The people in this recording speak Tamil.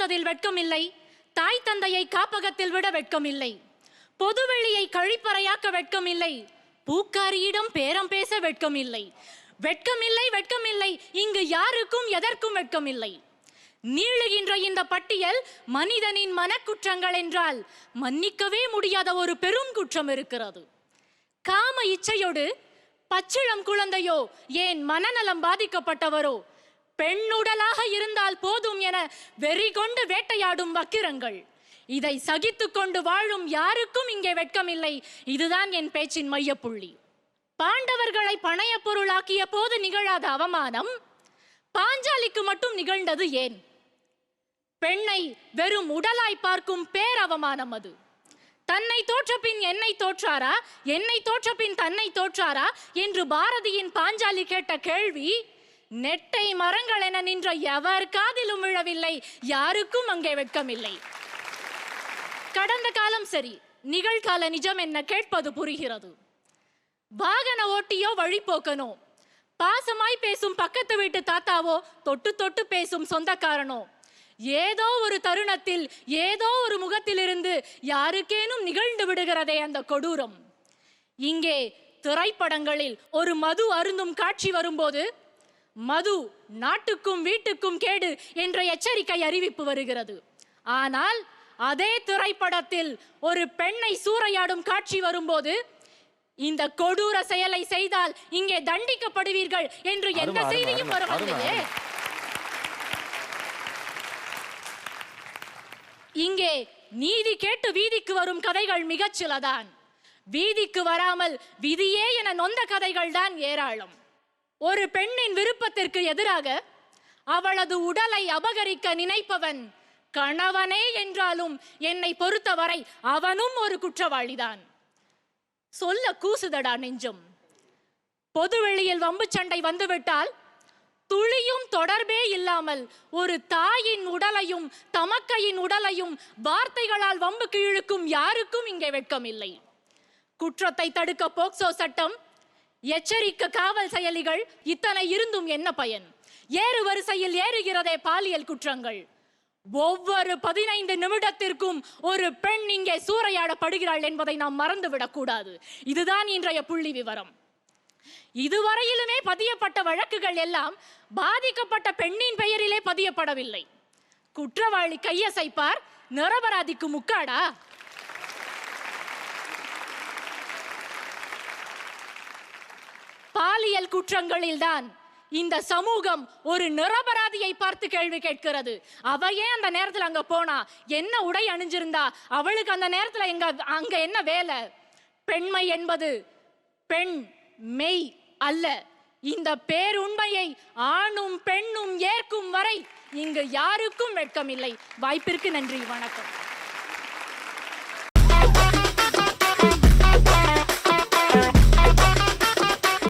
சுமந்ததில் வெட்கமில்லை, தாய் தந்தையை காப்பகத்தில் விட வெட்கமில்லை, பொதுவெளியை கழிப்பறையாக்க வெட்கமில்லை, பூக்காரியிடம் பேரம் பேச வெட்கமில்லை. வெட்கமில்லை, வெட்கமில்லை, இங்கு யாருக்கும் எதற்கும் வெட்கமில்லை. நீளுகின்ற இந்த பட்டியல் மனிதனின் மனக்குற்றங்கள் என்றால் மன்னிக்கவே முடியாத ஒரு பெரும் குற்றம் இருக்கிறது. காம இச்சையோடு பச்சிளம் குழந்தையோ ஏன் மனநலம் பாதிக்கப்பட்டவரோ பெண்ணுடலாக இருந்தால் போதும் என வெறி கொண்டு வேட்டையாடும் வக்கிரங்கள், இதை சகித்து கொண்டு வாழும் யாருக்கும் இங்கே வெட்கமில்லை. இதுதான் என் பேச்சின் மையப்புள்ளி. பாண்டவர்களை பணைய பொருளாக்கிய போது நிகழாத அவமானம் பாஞ்சாலிக்கு மட்டும் நிகழ்ந்தது ஏன்? பெண்ணை வெறும் உடலாய் பார்க்கும் பேரவமானம் அது. தன்னை தோற்ற பின் என்னை தோற்றாரா, என்னை தோற்ற பின் தன்னை தோற்றாரா என்று பாரதியின் பாஞ்சாலி கேட்ட கேள்வி நெட்டை மரங்கள் என நின்ற எவர் காதிலும் விழவில்லை. யாருக்கும் அங்கே வெட்கமில்லை. கடந்த காலம் சரி, நிகழ்கால நிஜம் என்ன கேட்பது புரிகிறது. வாகன ஓட்டியோ வழிபோக்கனோ, பாசமாய் பேசும் பக்கத்து வீட்டு தாத்தாவோ, தொட்டு தொட்டு பேசும் சொந்தக்காரனோ, ஏதோ ஒரு தருணத்தில் ஏதோ ஒரு முகத்திலிருந்து யாருக்கேனும் நிகழ்ந்து விடுகிறதே அந்த கொடூரம். இங்கே திரைப்படங்களில் ஒரு மது அருந்தும் காட்சி வரும்போது மது நாட்டுக்கும் வீட்டுக்கும் கேடு என்ற எச்சரிக்கை அறிவிப்பு வருகிறது. ஆனால் அதே திரைப்படத்தில் ஒரு பெண்ணை சூறையாடும் காட்சி வரும்போது இந்த கொடூர செயலை செய்தால் இங்கே தண்டிக்கப்படுவீர்கள் என்று எந்த செய்தியும் வரவில்லையே. இங்கே நீதி கேட்டு வீதிக்கு வரும் கதைகள் மிகச் சிலதான். வீதிக்கு வராமல் விதியே என நொந்த கதைகள் தான் ஏராளம். ஒரு பெண்ணின் விருப்பத்திற்கு எதிராக அவளது உடலை அபகரிக்க நினைப்பவன் கணவனே என்றாலும் என்னை பொறுத்தவரை அவனும் ஒரு குற்றவாளிதான். சொல்ல கூசுதடா நெஞ்சம். பொதுவெளியில் வம்பு சண்டை வந்துவிட்டால் துளியும் தொடர்பே இல்லாமல் ஒரு தாயின் உடலையும் தமக்கையின் உடலையும் வார்த்தைகளால் வம்புக்கு இழுக்கும் யாருக்கும் இங்கே வெட்கமில்லை. குற்றத்தை தடுக்க போக்சோ சட்டம், எச்சரிக்க காவல் செயலிகள், இத்தனை இருந்தும் என்ன பயன்? ஏறு வரிசையில் ஏறுகிறதே பாலியல் குற்றங்கள். ஒவ்வொரு 15 நிமிடத்திற்கும் ஒரு பெண் இங்கே சூறையாடப்படுகிறாள் என்பதை நாம் மறந்துவிடக் கூடாது. இதுதான் இன்றைய புள்ளி விவரம். இதுவரையிலுமே பதியப்பட்ட வழக்குகள் எல்லாம் பாதிக்கப்பட்ட பெண்ணின் பெயரிலே பதியப்படவில்லை. குற்றவாளி கையசைப்பார், நிரபராதிக்கு முக்காடா? பாலியல் குற்றங்களில்தான் இந்த சமூகம் ஒரு நிரபராதியை பார்த்து கேள்வி கேட்கிறது. அவ ஏன் அந்த நேரத்தில் அங்க போனா, என்ன உடை அணிஞ்சிருந்தா, அவளுக்கு அந்த நேரத்தில் அங்க என்ன வேலை? பெண்மை என்பது பெண் மெய் அல்ல. இந்த பேருண்மையை ஆணும் பெண்ணும் ஏற்கும் வரை இங்கு யாருக்கும் வெட்கமில்லை. வாய்ப்பிற்கு நன்றி, வணக்கம்.